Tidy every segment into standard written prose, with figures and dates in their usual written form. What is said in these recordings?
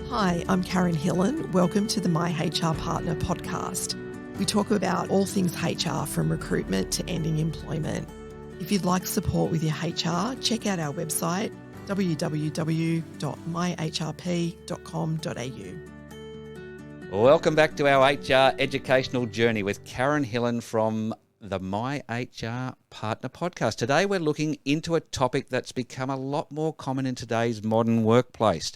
Hi, I'm Karen Hillen. Welcome to the My HR Partner podcast. We talk about all things HR from recruitment to ending employment. If you'd like support with your HR, check out our website www.myhrp.com.au. Welcome back to our HR educational journey with Karen Hillen from the My HR Partner podcast. Today we're looking into a topic that's become a lot more common in today's modern workplace: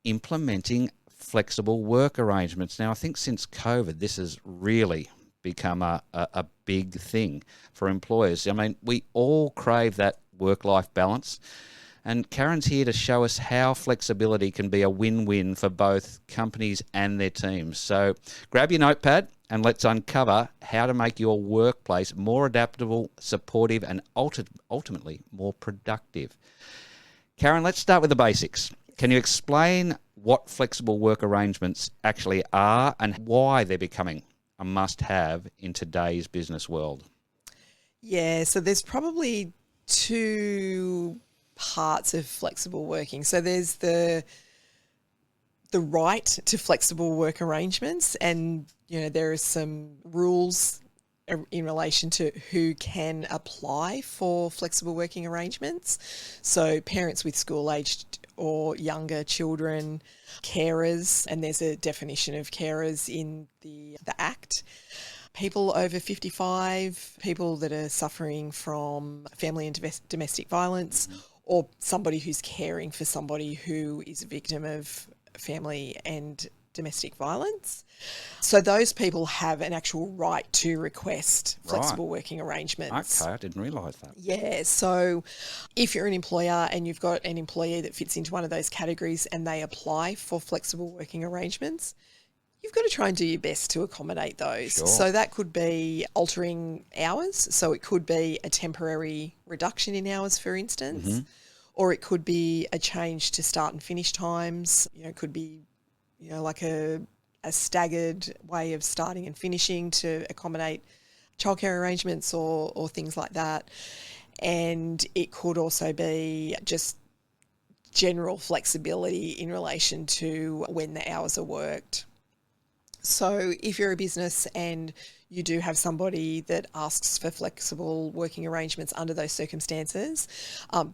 implementing flexible work arrangements. Now, I think since COVID, this has really become a big thing for employers. I mean, we all crave that work-life balance, and Karen's here to show us how flexibility can be a win-win for both companies and their teams. So grab your notepad and let's uncover how to make your workplace more adaptable, supportive, and ultimately more productive. Karen, let's start with the basics. Can you explain what flexible work arrangements actually are and why they're becoming a must-have in today's business world? Yeah, so there's probably two parts of flexible working. So there's the right to flexible work arrangements, and there are some rules in relation to who can apply for flexible working arrangements. So parents with school-aged or younger children, carers, and there's a definition of carers in the Act. People over 55, people that are suffering from family and domestic violence, or somebody who's caring for somebody who is a victim of family and domestic violence. So those people have an actual right to request flexible working arrangements. Okay, I didn't realise that. Yeah, so if you're an employer and you've got an employee that fits into one of those categories and they apply for flexible working arrangements, you've got to try and do your best to accommodate those. Sure. So that could be altering hours. So it could be a temporary reduction in hours, for instance, or it could be a change to start and finish times. It could be like a staggered way of starting and finishing to accommodate childcare arrangements or things like that. And it could also be just general flexibility in relation to when the hours are worked. So if you're a business and you do have somebody that asks for flexible working arrangements under those circumstances,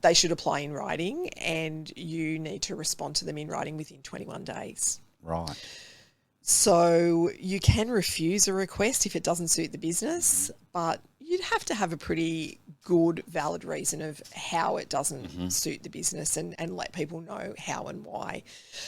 they should apply in writing, and you need to respond to them in writing within 21 days. Right. So you can refuse a request if it doesn't suit the business, but you'd have to have a pretty good, valid reason of how it doesn't suit the business and let people know how and why.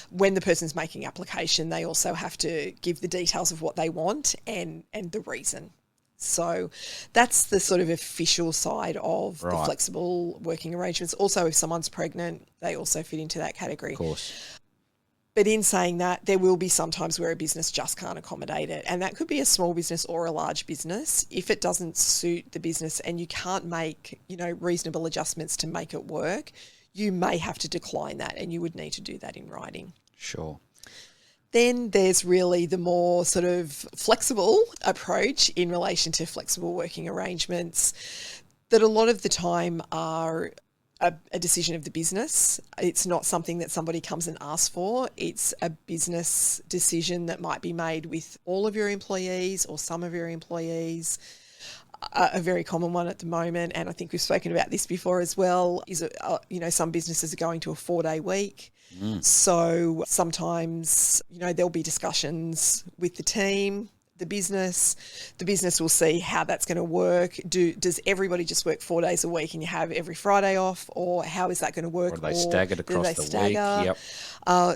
When the person's making application, they also have to give the details of what they want and the reason. So that's the sort of official side of the flexible working arrangements. Also, if someone's pregnant, they also fit into that category. Of course. But in saying that, there will be some times where a business just can't accommodate it. And that could be a small business or a large business. If it doesn't suit the business and you can't make, reasonable adjustments to make it work, you may have to decline that, and you would need to do that in writing. Sure. Then there's really the more sort of flexible approach in relation to flexible working arrangements that a lot of the time are a decision of the business. It's not something that somebody comes and asks for. It's a business decision that might be made with all of your employees or some of your employees. A very common one at the moment, and I think we've spoken about this before as well, is, some businesses are going to a 4-day week. So sometimes, there'll be discussions with the team, the business will see how that's going to work. Does everybody just work 4 days a week and you have every Friday off, or how is that going to work? Or they staggered across the week. Yep.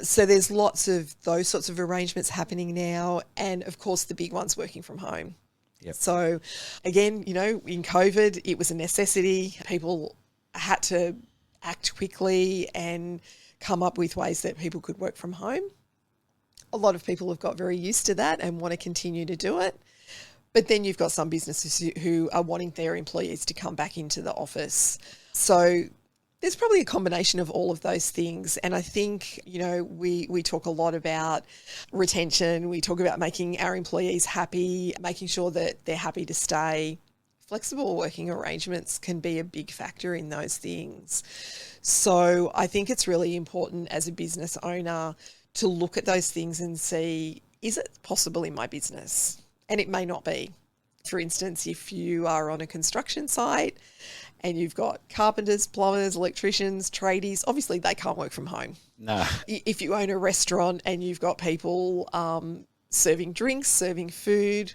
So there's lots of those sorts of arrangements happening now, and of course the big one's working from home. Yep. So again, in COVID, it was a necessity. People had to act quickly and come up with ways that people could work from home. A lot of people have got very used to that and want to continue to do it. But then you've got some businesses who are wanting their employees to come back into the office. So there's probably a combination of all of those things. And I think, we talk a lot about retention. We talk about making our employees happy, making sure that they're happy to stay. Flexible working arrangements can be a big factor in those things. So I think it's really important as a business owner to look at those things and see, is it possible in my business? And it may not be. For instance, if you are on a construction site and you've got carpenters, plumbers, electricians, tradies, obviously they can't work from home. No. If you own a restaurant and you've got people serving drinks, serving food,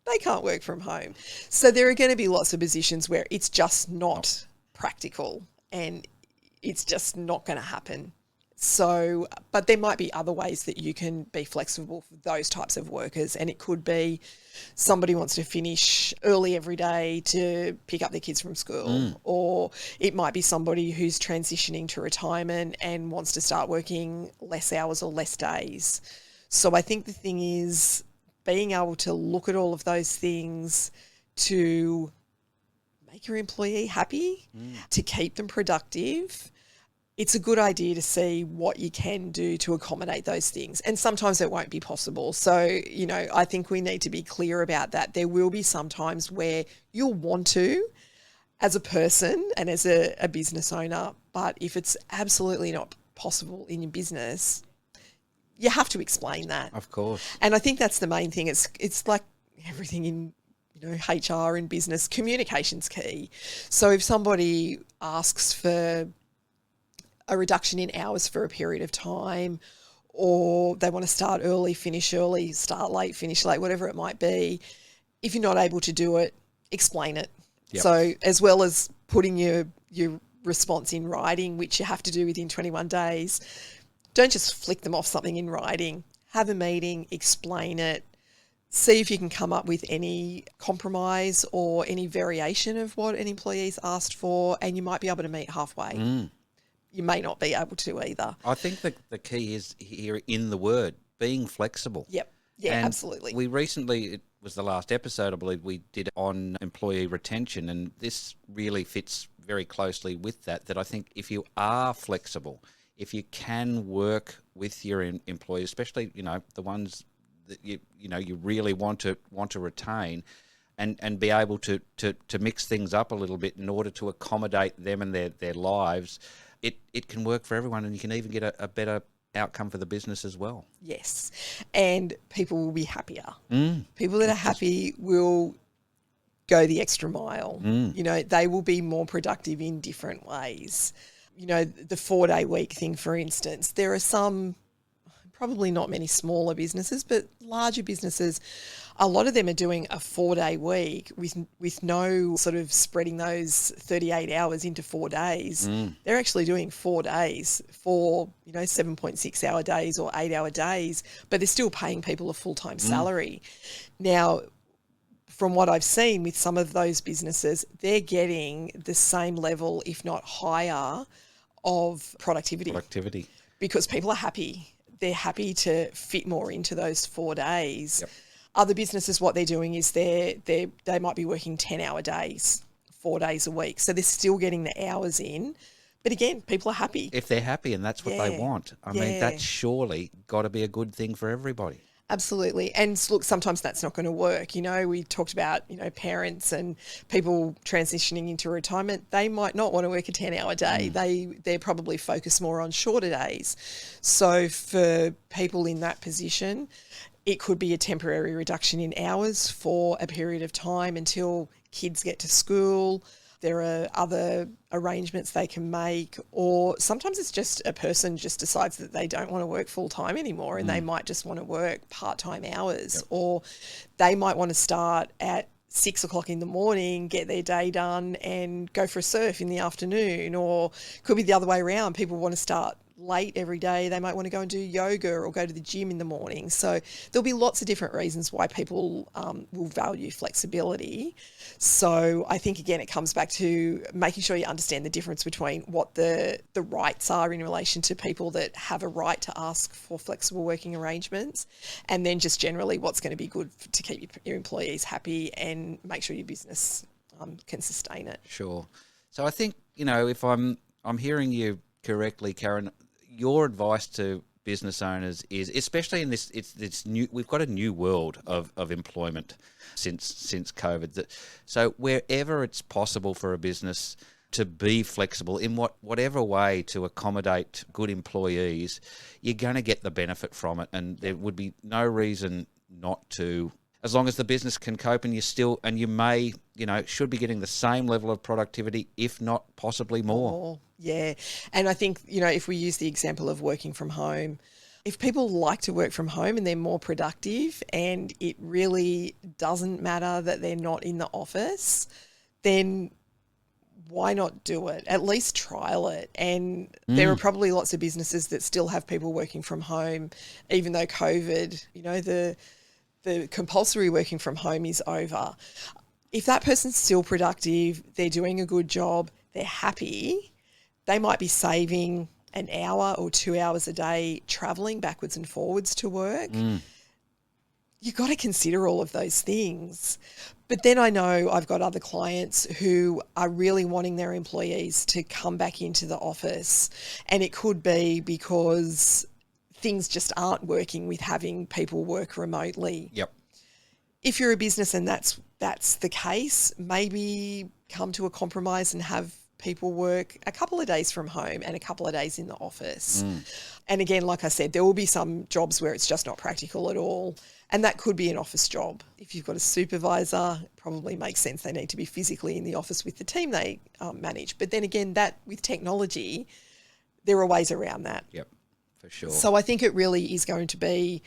they can't work from home. So there are going to be lots of positions where it's just not practical and it's just not going to happen. So, but there might be other ways that you can be flexible for those types of workers. And it could be somebody wants to finish early every day to pick up their kids from school. Or it might be somebody who's transitioning to retirement and wants to start working less hours or less days. So I think the thing is being able to look at all of those things to make your employee happy, to keep them productive. It's a good idea to see what you can do to accommodate those things. And sometimes it won't be possible. So, you know, I think we need to be clear about that. There will be some times where you'll want to as a person and as a business owner, but if it's absolutely not possible in your business, you have to explain that. Of course. And I think that's the main thing. It's like everything in, you know, HR and business, communication's key. So if somebody asks for a reduction in hours for a period of time, or they want to start early, finish early, start late, finish late, whatever it might be, if you're not able to do it, explain it. Yep. So as well as putting your response in writing, which you have to do within 21 days, don't just flick them off something in writing. Have a meeting, explain it, see if you can come up with any compromise or any variation of what an employee's asked for, and you might be able to meet halfway. You may not be able to either. I think the key is here in the word, being flexible. Yep. Yeah, and absolutely. We recently, it was the last episode, I believe, we did on employee retention, and this really fits very closely with that I think if you are flexible, if you can work with your employees, especially, you know, the ones that you really want to retain, and be able to mix things up a little bit in order to accommodate them and their lives, it can work for everyone, and you can even get a better outcome for the business as well. Yes. And people will be happier. People that are happy will go the extra mile. You know, they will be more productive in different ways. You know, the 4-day week thing, for instance, there are some, probably not many smaller businesses, but larger businesses, a lot of them are doing a 4-day week with no sort of spreading those 38 hours into 4 days. They're actually doing 4 days for, you know, 7.6 hour days or 8 hour days, but they're still paying people a full-time salary. Now, from what I've seen with some of those businesses, they're getting the same level, if not higher, of productivity. Because people are happy. They're happy to fit more into those 4 days. Yep. Other businesses, what they're doing is they might be working 10-hour days, 4 days a week. So they're still getting the hours in. But again, people are happy. If they're happy and that's what they want, I mean, that's surely got to be a good thing for everybody. Absolutely. And look, sometimes that's not going to work. You know, we talked about, you know, parents and people transitioning into retirement. They might not want to work a 10-hour day. They're probably focused more on shorter days. So for people in that position, it could be a temporary reduction in hours for a period of time until kids get to school. There are other arrangements they can make, or sometimes it's just a person just decides that they don't want to work full time anymore and they might just want to work part-time hours, or they might want to start at 6 o'clock in the morning, get their day done and go for a surf in the afternoon, or could be the other way around. People want to start late every day. They might want to go and do yoga or go to the gym in the morning. So there'll be lots of different reasons why people will value flexibility. So I think, again, it comes back to making sure you understand the difference between what the rights are in relation to people that have a right to ask for flexible working arrangements, and then just generally what's going to be good to keep your employees happy and make sure your business can sustain it. Sure. So I think, you know, if I'm hearing you correctly, Karen, your advice to business owners is, especially in this new, we've got a new world of employment since COVID. So wherever it's possible for a business to be flexible in whatever way to accommodate good employees, you're going to get the benefit from it, and there would be no reason not to, as long as the business can cope, and you may, should be getting the same level of productivity, if not possibly more. Oh, yeah. And I think, if we use the example of working from home, if people like to work from home and they're more productive and it really doesn't matter that they're not in the office, then why not do it? At least trial it. And there are probably lots of businesses that still have people working from home, even though COVID, the compulsory working from home is over. If that person's still productive, they're doing a good job, they're happy, they might be saving an hour or 2 hours a day travelling backwards and forwards to work. You've got to consider all of those things. But then I know I've got other clients who are really wanting their employees to come back into the office. And it could be because things just aren't working with having people work remotely. Yep. If you're a business and that's the case, maybe come to a compromise and have people work a couple of days from home and a couple of days in the office. And again, like I said, there will be some jobs where it's just not practical at all. And that could be an office job. If you've got a supervisor, it probably makes sense they need to be physically in the office with the team they manage. But then again, that with technology, there are ways around that. Yep, for sure. So I think it really is going to be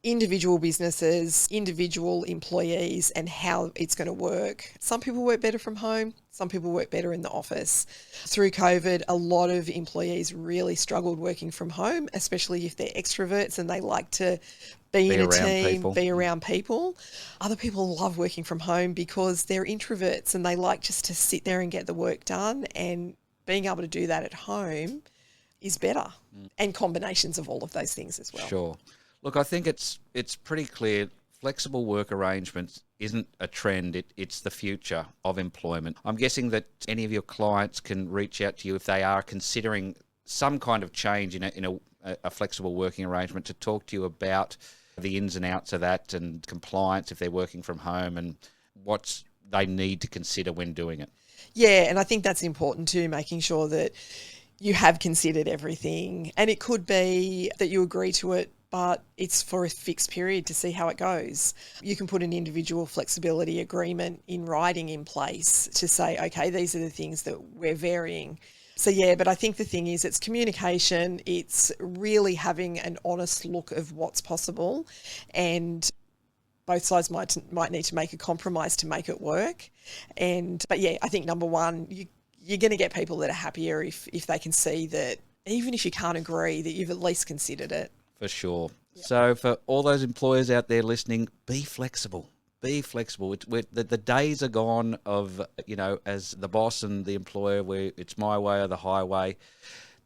individual businesses, individual employees, and how it's going to work. Some people work better from home. Some people work better in the office. Through COVID, a lot of employees really struggled working from home, especially if they're extroverts and they like to be in a team, be around people. Other people love working from home because they're introverts and they like just to sit there and get the work done, and being able to do that at home is better. And combinations of all of those things as well. Sure. Look, I think it's pretty clear flexible work arrangements isn't a trend, it's the future of employment. I'm guessing that any of your clients can reach out to you if they are considering some kind of change in a flexible working arrangement, to talk to you about the ins and outs of that and compliance if they're working from home and what they need to consider when doing it. Yeah, and I think that's important too, making sure that you have considered everything. And it could be that you agree to it, but it's for a fixed period to see how it goes. You can put an individual flexibility agreement in writing in place to say, okay, these are the things that we're varying. So yeah, but I think the thing is it's communication, it's really having an honest look of what's possible, and both sides might need to make a compromise to make it work. But yeah, I think number one, you're going to get people that are happier if they can see that even if you can't agree, that you've at least considered it. For sure. Yep. So for all those employers out there listening, be flexible. Be flexible. The days are gone of, as the boss and the employer, where it's my way or the highway.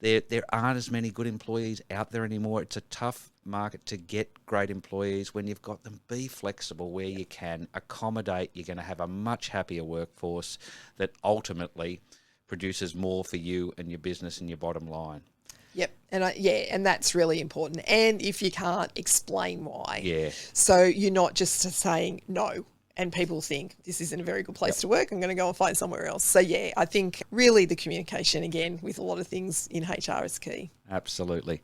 There aren't as many good employees out there anymore. It's a tough market to get great employees. When you've got them, be flexible where you can. Accommodate. You're going to have a much happier workforce that ultimately produces more for you and your business and your bottom line. Yep. And that's really important. And if you can't, explain why. Yeah. So you're not just saying no and people think this isn't a very good place to work, I'm going to go and find somewhere else. So yeah, I think really the communication, again, with a lot of things in HR is key. Absolutely.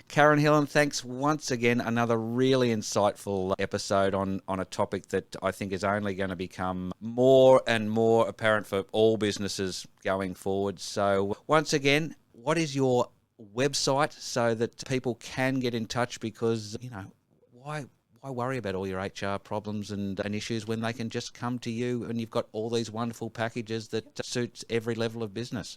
Karen Hillen, thanks once again. Another really insightful episode on a topic that I think is only going to become more and more apparent for all businesses going forward. So once again, what is your website so that people can get in touch? Because, why worry about all your HR problems and issues when they can just come to you and you've got all these wonderful packages that suits every level of business?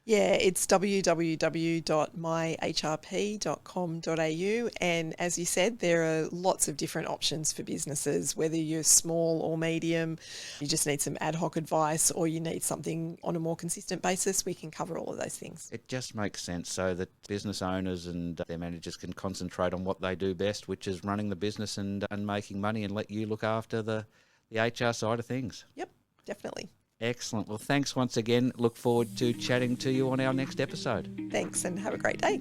Yeah, it's www.myhrp.com.au, and as you said, there are lots of different options for businesses, whether you're small or medium, you just need some ad hoc advice, or you need something on a more consistent basis. We can cover all of those things. It just makes sense so that business owners and their managers can concentrate on what they do best, which is running the business and making money, and let you look after the HR side of things. Yep, definitely. Excellent. Well, thanks once again. Look forward to chatting to you on our next episode. Thanks, and have a great day.